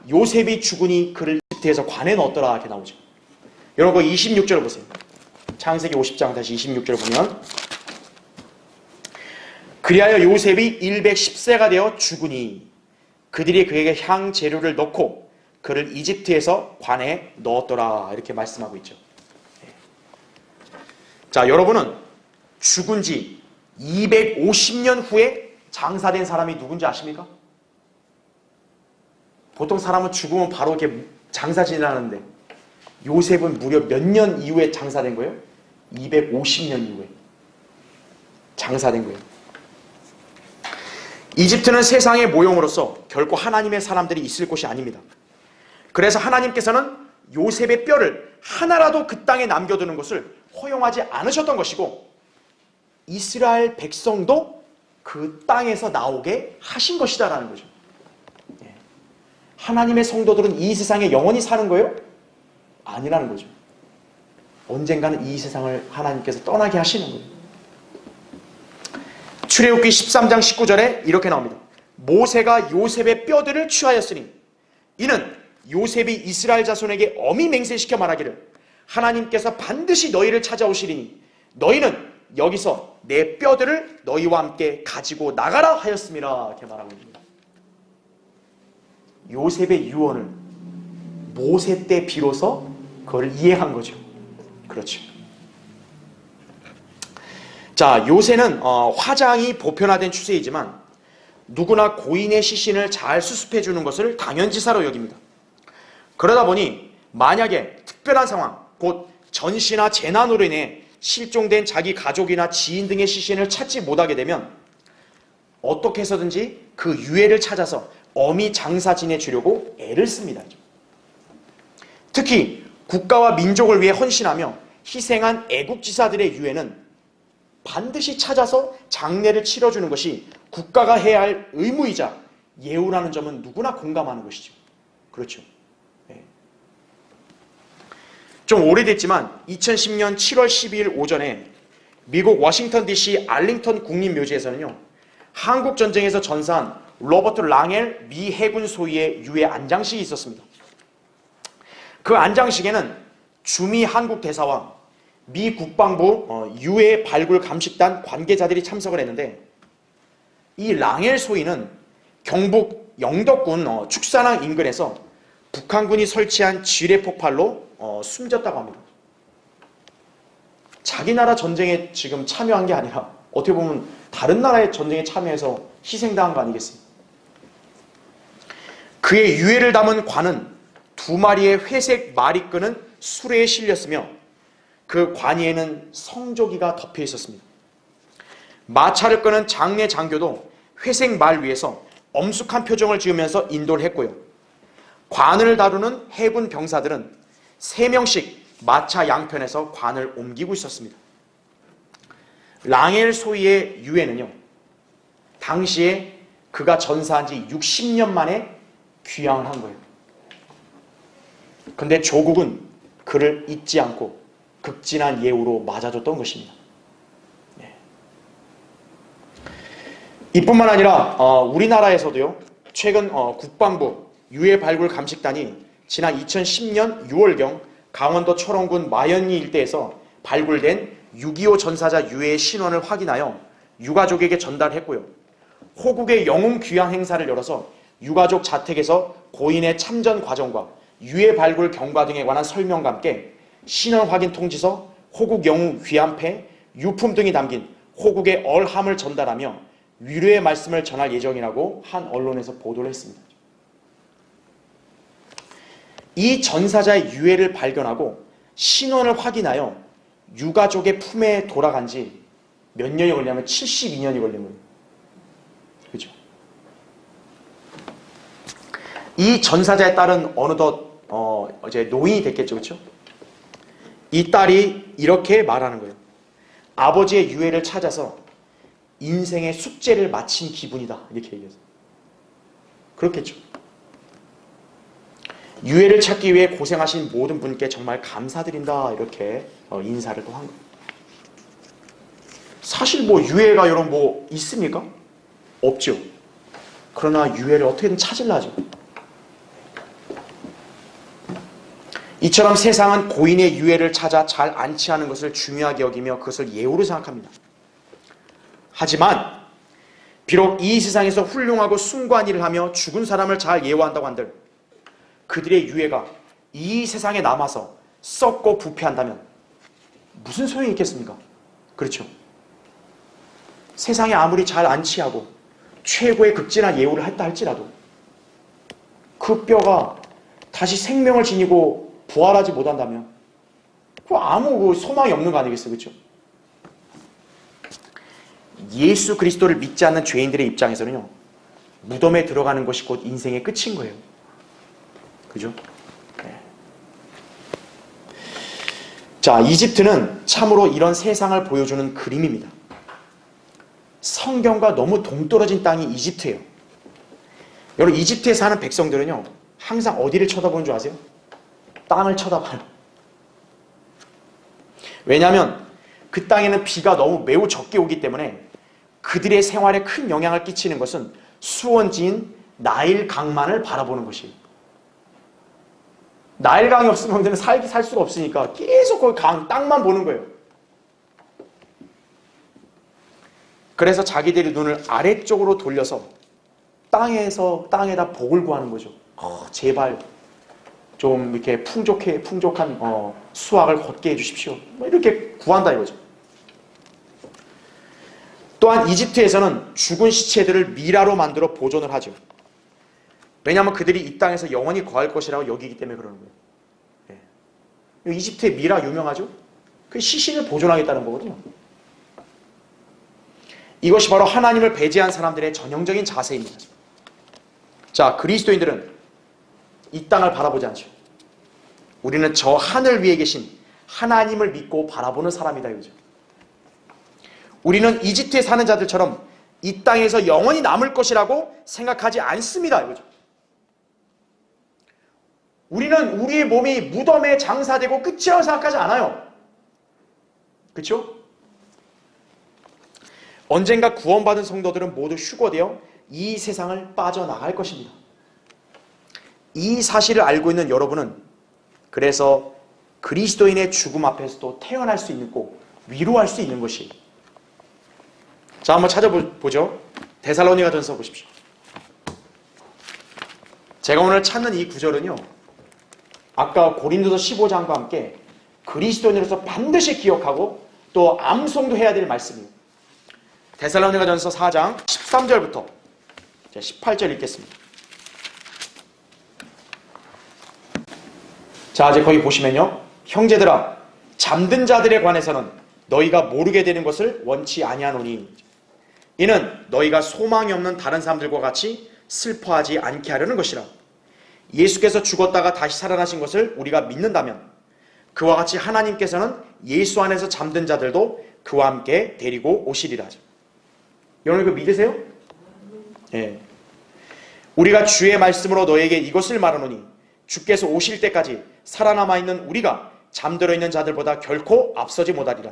요셉이 죽으니 그를 이집트에서 관에 넣었더라 이렇게 나오죠. 여러분 26절 보세요. 창세기 50장 다시 26절 보면 그리하여 요셉이 110세가 되어 죽으니 그들이 그에게 향 재료를 넣고 그를 이집트에서 관에 넣었더라 이렇게 말씀하고 있죠. 자, 여러분은 죽은 지 250년 후에 장사된 사람이 누군지 아십니까? 보통 사람은 죽으면 바로 이렇게 장사 지나는데 요셉은 무려 몇 년 이후에 장사된 거예요? 250년 이후에 장사된 거예요. 이집트는 세상의 모형으로서 결코 하나님의 사람들이 있을 곳이 아닙니다. 그래서 하나님께서는 요셉의 뼈를 하나라도 그 땅에 남겨두는 것을 허용하지 않으셨던 것이고 이스라엘 백성도 그 땅에서 나오게 하신 것이다라는 거죠. 하나님의 성도들은 이 세상에 영원히 사는 거예요? 아니라는 거죠. 언젠가는 이 세상을 하나님께서 떠나게 하시는 거예요. 출애굽기 13장 19절에 이렇게 나옵니다. 모세가 요셉의 뼈들을 취하였으니 이는 요셉이 이스라엘 자손에게 엄히 맹세시켜 말하기를 하나님께서 반드시 너희를 찾아오시리니 너희는 여기서 내 뼈들을 너희와 함께 가지고 나가라 하였음이라 이렇게 말하고 있습니다. 요셉의 유언을 모세 때 비로소 그걸 이해한 거죠. 그렇죠. 자, 요새는 화장이 보편화된 추세이지만 누구나 고인의 시신을 잘 수습해 주는 것을 당연지사로 여깁니다. 그러다 보니 만약에 특별한 상황, 곧 전시나 재난으로 인해 실종된 자기 가족이나 지인 등의 시신을 찾지 못하게 되면 어떻게 해서든지 그 유해를 찾아서 엄히 장사 지내주려고 애를 씁니다. 특히 국가와 민족을 위해 헌신하며 희생한 애국지사들의 유해는 반드시 찾아서 장례를 치러주는 것이 국가가 해야 할 의무이자 예우라는 점은 누구나 공감하는 것이죠. 그렇죠. 네. 좀 오래됐지만 2010년 7월 12일 오전에 미국 워싱턴 DC 알링턴 국립묘지에서는요, 한국전쟁에서 전사한 로버트 랑엘 미 해군 소위의 유해 안장식이 있었습니다. 그 안장식에는 주미 한국 대사와 미 국방부 유해 발굴 감식단 관계자들이 참석을 했는데 이 랑엘 소위는 경북 영덕군 축산항 인근에서 북한군이 설치한 지뢰 폭발로 숨졌다고 합니다. 자기 나라 전쟁에 지금 참여한 게 아니라 어떻게 보면 다른 나라의 전쟁에 참여해서 희생당한 거 아니겠습니까? 그의 유해를 담은 관은 2마리의 회색 말이 끄는 수레에 실렸으며 그 관 위에는 성조기가 덮여 있었습니다. 마차를 끄는 장례 장교도 회색 말 위에서 엄숙한 표정을 지으면서 인도를 했고요. 관을 다루는 해군 병사들은 3명씩 마차 양편에서 관을 옮기고 있었습니다. 랑엘 소위의 유해는요, 당시에 그가 전사한 지 60년 만에 귀향을 한 거예요. 근데 조국은 그를 잊지 않고 극진한 예우로 맞아줬던 것입니다. 네. 이뿐만 아니라 우리나라에서도요, 최근 국방부 유해 발굴 감식단이 지난 2010년 6월경 강원도 철원군 마연리 일대에서 발굴된 6.25 전사자 유해의 신원을 확인하여 유가족에게 전달했고요. 호국의 영웅 귀향 행사를 열어서 유가족 자택에서 고인의 참전 과정과 유해 발굴 경과 등에 관한 설명과 함께 신원 확인 통지서, 호국 영웅 귀환패, 유품 등이 담긴 호국의 얼함을 전달하며 위로의 말씀을 전할 예정이라고 한 언론에서 보도를 했습니다. 이 전사자의 유해를 발견하고 신원을 확인하여 유가족의 품에 돌아간 지 몇 년이 걸리냐면 72년이 걸린 거예요. 그죠? 이 전사자의 딸은 어느덧 이제 노인이 됐겠죠. 그렇죠? 이 딸이 이렇게 말하는 거예요. 아버지의 유해를 찾아서 인생의 숙제를 마친 기분이다. 이렇게 얘기해서. 그렇겠죠. 유해를 찾기 위해 고생하신 모든 분께 정말 감사드린다. 이렇게 인사를 또 한 거예요. 사실 뭐 유해가 여러분 뭐 있습니까? 없죠. 그러나 유해를 어떻게든 찾으려 하죠. 이처럼 세상은 고인의 유해를 찾아 잘 안치하는 것을 중요하게 여기며 그것을 예우로 생각합니다. 하지만 비록 이 세상에서 훌륭하고 숭고한 일을 하며 죽은 사람을 잘 예우한다고 한들 그들의 유해가 이 세상에 남아서 썩고 부패한다면 무슨 소용이 있겠습니까? 그렇죠. 세상에 아무리 잘 안치하고 최고의 극진한 예우를 했다 할지라도 그 뼈가 다시 생명을 지니고 부활하지 못한다면 아무 소망이 없는 거 아니겠어요? 그렇죠? 예수 그리스도를 믿지 않는 죄인들의 입장에서는요, 무덤에 들어가는 것이 곧 인생의 끝인 거예요. 그죠? 네. 자, 이집트는 참으로 이런 세상을 보여주는 그림입니다. 성경과 너무 동떨어진 땅이 이집트예요. 여러분, 이집트에 사는 백성들은요, 항상 어디를 쳐다보는 줄 아세요? 땅을 쳐다봐요. 왜냐하면 그 땅에는 비가 너무 매우 적게 오기 때문에 그들의 생활에 큰 영향을 끼치는 것은 수원지인 나일강만을 바라보는 것이에요. 나일강이 없으면 그들은 살 수가 없으니까 계속 거기 땅만 보는 거예요. 그래서 자기들의 눈을 아래쪽으로 돌려서 땅에다 복을 구하는 거죠. 제발 좀 이렇게 풍족한 수확을 걷게 해주십시오. 이렇게 구한다 이거죠. 또한 이집트에서는 죽은 시체들을 미라로 만들어 보존을 하죠. 왜냐하면 그들이 이 땅에서 영원히 거할 것이라고 여기기 때문에 그러는 거예요. 네. 이집트의 미라 유명하죠? 그 시신을 보존하겠다는 거거든요. 이것이 바로 하나님을 배제한 사람들의 전형적인 자세입니다. 자, 그리스도인들은 이 땅을 바라보지 않죠. 우리는 저 하늘 위에 계신 하나님을 믿고 바라보는 사람이다 이거죠. 우리는 이집트에 사는 자들처럼 이 땅에서 영원히 남을 것이라고 생각하지 않습니다 이거죠. 우리는 우리의 몸이 무덤에 장사되고 끝이라고 생각하지 않아요. 그렇죠? 언젠가 구원받은 성도들은 모두 휴거되어 이 세상을 빠져나갈 것입니다. 이 사실을 알고 있는 여러분은 그래서 그리스도인의 죽음 앞에서도 태어날 수 있고 위로할 수 있는 것이, 자, 한번 찾아보죠. 데살로니가전서 보십시오. 제가 오늘 찾는 이 구절은요, 아까 고린도서 15장과 함께 그리스도인으로서 반드시 기억하고 또 암송도 해야 될 말씀이에요. 데살로니가전서 4장 13절부터 18절 읽겠습니다. 자, 이제 거기 보시면요, 형제들아, 잠든 자들에 관해서는 너희가 모르게 되는 것을 원치 아니하노니 이는 너희가 소망이 없는 다른 사람들과 같이 슬퍼하지 않게 하려는 것이라. 예수께서 죽었다가 다시 살아나신 것을 우리가 믿는다면 그와 같이 하나님께서는 예수 안에서 잠든 자들도 그와 함께 데리고 오시리라. 여러분 이거 믿으세요? 예. 우리가 주의 말씀으로 너에게 이것을 말하노니 주께서 오실 때까지 살아남아 있는 우리가 잠들어 있는 자들보다 결코 앞서지 못하리라.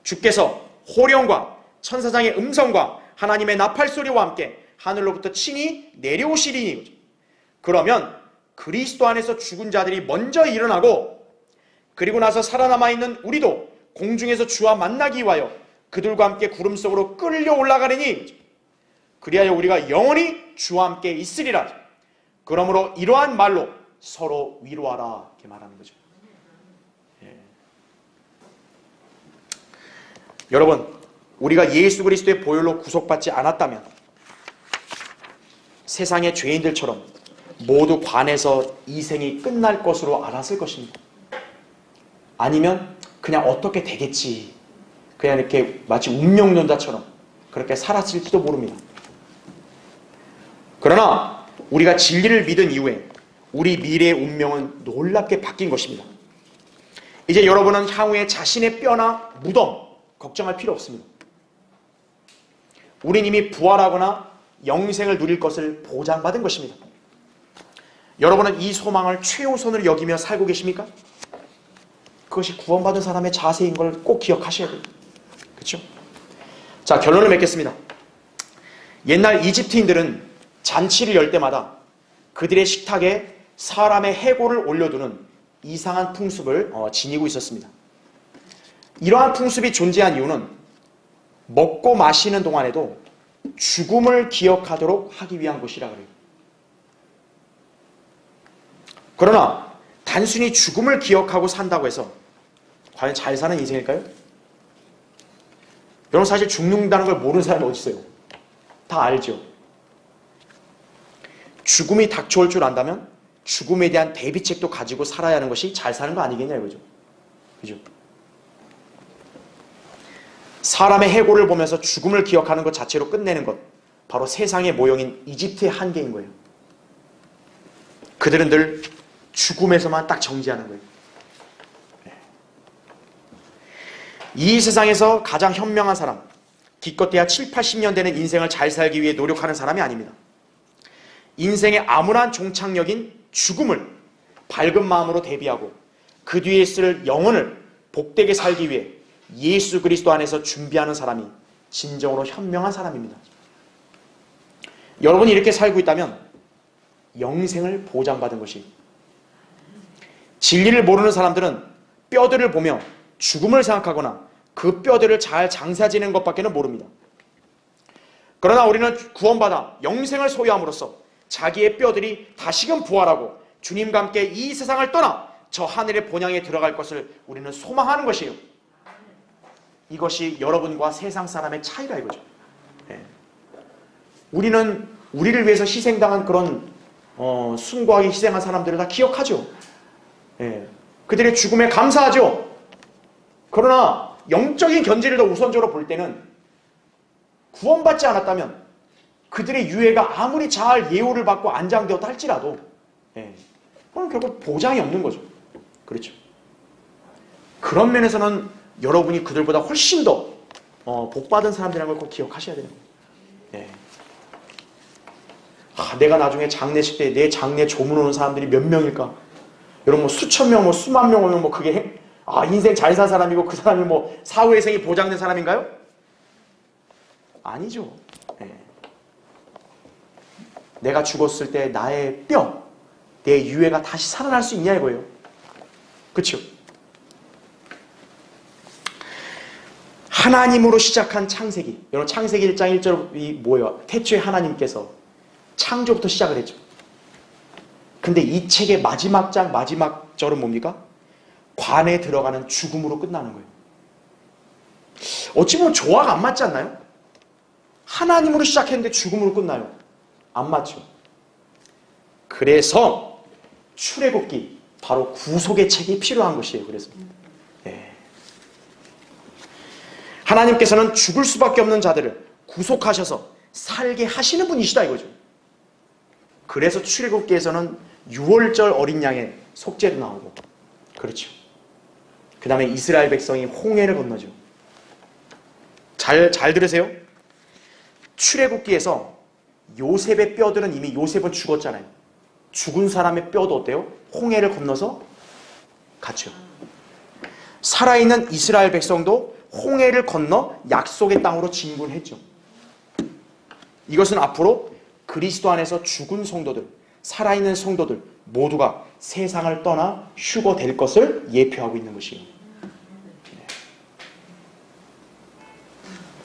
주께서 호령과 천사장의 음성과 하나님의 나팔소리와 함께 하늘로부터 친히 내려오시리니, 그러면 그리스도 안에서 죽은 자들이 먼저 일어나고, 그리고 나서 살아남아 있는 우리도 공중에서 주와 만나기 위하여 그들과 함께 구름 속으로 끌려 올라가리니, 그리하여 우리가 영원히 주와 함께 있으리라. 그러므로 이러한 말로 서로 위로하라, 이렇게 말하는 거죠. 예. 여러분, 우리가 예수 그리스도의 보혈로 구속받지 않았다면 세상의 죄인들처럼 모두 관에서 이 생이 끝날 것으로 알았을 것입니다. 아니면 그냥 어떻게 되겠지, 그냥 이렇게 마치 운명론자처럼 그렇게 살았을지도 모릅니다. 그러나 우리가 진리를 믿은 이후에 우리 미래의 운명은 놀랍게 바뀐 것입니다. 이제 여러분은 향후에 자신의 뼈나 무덤 걱정할 필요 없습니다. 우린 이미 부활하거나 영생을 누릴 것을 보장받은 것입니다. 여러분은 이 소망을 최우선으로 여기며 살고 계십니까? 그것이 구원받은 사람의 자세인 걸 꼭 기억하셔야 돼요. 그렇죠? 자, 결론을 맺겠습니다. 옛날 이집트인들은 잔치를 열 때마다 그들의 식탁에 사람의 해골을 올려두는 이상한 풍습을 지니고 있었습니다. 이러한 풍습이 존재한 이유는 먹고 마시는 동안에도 죽음을 기억하도록 하기 위한 것이라 그래요. 그러나 단순히 죽음을 기억하고 산다고 해서 과연 잘 사는 인생일까요? 여러분, 사실 죽는다는 걸 모르는 사람이 어디 있어요? 다 알죠. 죽음이 닥쳐올 줄 안다면 죽음에 대한 대비책도 가지고 살아야 하는 것이 잘 사는 거 아니겠냐 이거죠. 그죠? 사람의 해골을 보면서 죽음을 기억하는 것 자체로 끝내는 것, 바로 세상의 모형인 이집트의 한계인 거예요. 그들은 늘 죽음에서만 딱 정지하는 거예요. 이 세상에서 가장 현명한 사람, 기껏해야 7, 80년 되는 인생을 잘 살기 위해 노력하는 사람이 아닙니다. 인생의 암울한 종착역인 죽음을 밝은 마음으로 대비하고 그 뒤에 있을 영혼을 복되게 살기 위해 예수 그리스도 안에서 준비하는 사람이 진정으로 현명한 사람입니다. 여러분이 이렇게 살고 있다면 영생을 보장받은 것이, 진리를 모르는 사람들은 뼈들을 보며 죽음을 생각하거나 그 뼈들을 잘 장사지는 것밖에는 모릅니다. 그러나 우리는 구원받아 영생을 소유함으로써 자기의 뼈들이 다시금 부활하고 주님과 함께 이 세상을 떠나 저 하늘의 본향에 들어갈 것을 우리는 소망하는 것이에요. 이것이 여러분과 세상 사람의 차이가 이거죠. 우리는 우리를 위해서 희생당한 그런 숭고하게 희생한 사람들을 다 기억하죠. 그들의 죽음에 감사하죠. 그러나 영적인 견지를 더 우선적으로 볼 때는 구원받지 않았다면 그들의 유해가 아무리 잘 예우를 받고 안장되었다 할지라도 그건 결국 보장이 없는 거죠. 그렇죠. 그런 면에서는 여러분이 그들보다 훨씬 더 복받은 사람들이라는 걸 꼭 기억하셔야 되는 거예요. 내가 나중에 장례식 때 내 장례 조문 오는 사람들이 몇 명일까? 여러분, 수천 명, 수만 명 오면 그게 인생 잘 산 사람이고 그 사람이 사후회생이 보장된 사람인가요? 아니죠. 내가 죽었을 때 나의 뼈, 내 유해가 다시 살아날 수 있냐 이거예요. 그렇죠? 하나님으로 시작한 창세기. 여러분, 창세기 1장 1절이 뭐예요? 태초에 하나님께서 창조부터 시작을 했죠. 근데 이 책의 마지막 장, 마지막 절은 뭡니까? 관에 들어가는 죽음으로 끝나는 거예요. 어찌 보면 조화가 안 맞지 않나요? 하나님으로 시작했는데 죽음으로 끝나요. 안 맞죠? 그래서 출애굽기, 바로 구속의 책이 필요한 것이에요. 그래서 하나님께서는 죽을 수밖에 없는 자들을 구속하셔서 살게 하시는 분이시다 이거죠. 그래서 출애굽기에서는 6월절 어린 양의 속죄도 나오고, 그렇죠. 그 다음에 이스라엘 백성이 홍해를 건너죠. 잘 들으세요. 출애굽기에서 요셉의 뼈들은 이미 요셉은 죽었잖아요. 죽은 사람의 뼈도 어때요? 홍해를 건너서 갔죠. 살아있는 이스라엘 백성도 홍해를 건너 약속의 땅으로 진군했죠. 이것은 앞으로 그리스도 안에서 죽은 성도들, 살아있는 성도들 모두가 세상을 떠나 휴거될 것을 예표하고 있는 것이에요.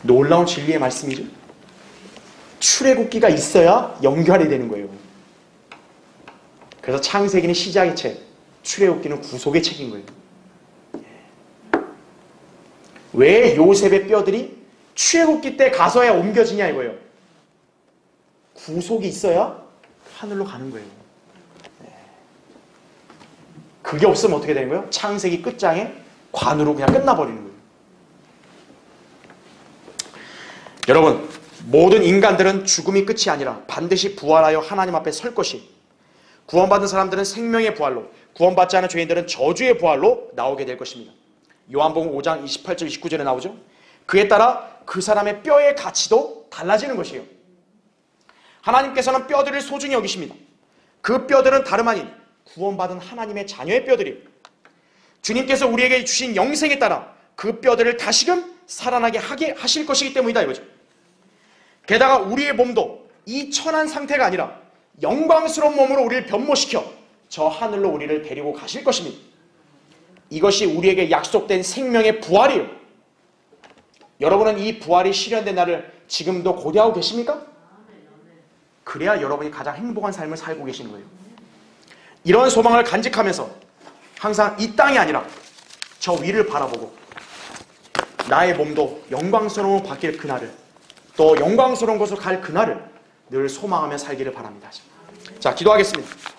놀라운 진리의 말씀이죠. 출애굽기가 있어야 연결이 되는 거예요. 그래서 창세기는 시작의 책, 출애굽기는 구속의 책인 거예요. 왜 요셉의 뼈들이 출애굽기 때 가서야 옮겨지냐 이거예요. 구속이 있어야 하늘로 가는 거예요. 그게 없으면 어떻게 되는 거예요? 창세기 끝장에 관으로 그냥 끝나버리는 거예요. 여러분, 모든 인간들은 죽음이 끝이 아니라 반드시 부활하여 하나님 앞에 설 것이, 구원받은 사람들은 생명의 부활로, 구원받지 않은 죄인들은 저주의 부활로 나오게 될 것입니다. 요한복음 5장 28절 29절에 나오죠. 그에 따라 그 사람의 뼈의 가치도 달라지는 것이에요. 하나님께서는 뼈들을 소중히 여기십니다. 그 뼈들은 다름 아닌 구원받은 하나님의 자녀의 뼈들이에요. 주님께서 우리에게 주신 영생에 따라 그 뼈들을 다시금 살아나게 하게 하실 것이기 때문이다 이거죠. 게다가 우리의 몸도 이 천한 상태가 아니라 영광스러운 몸으로 우리를 변모시켜 저 하늘로 우리를 데리고 가실 것입니다. 이것이 우리에게 약속된 생명의 부활이에요. 여러분은 이 부활이 실현된 날을 지금도 고대하고 계십니까? 그래야 여러분이 가장 행복한 삶을 살고 계시는 거예요. 이런 소망을 간직하면서 항상 이 땅이 아니라 저 위를 바라보고 나의 몸도 영광스러운 바뀔 그날을, 또 영광스러운 곳으로 갈 그날을 늘 소망하며 살기를 바랍니다. 자, 기도하겠습니다.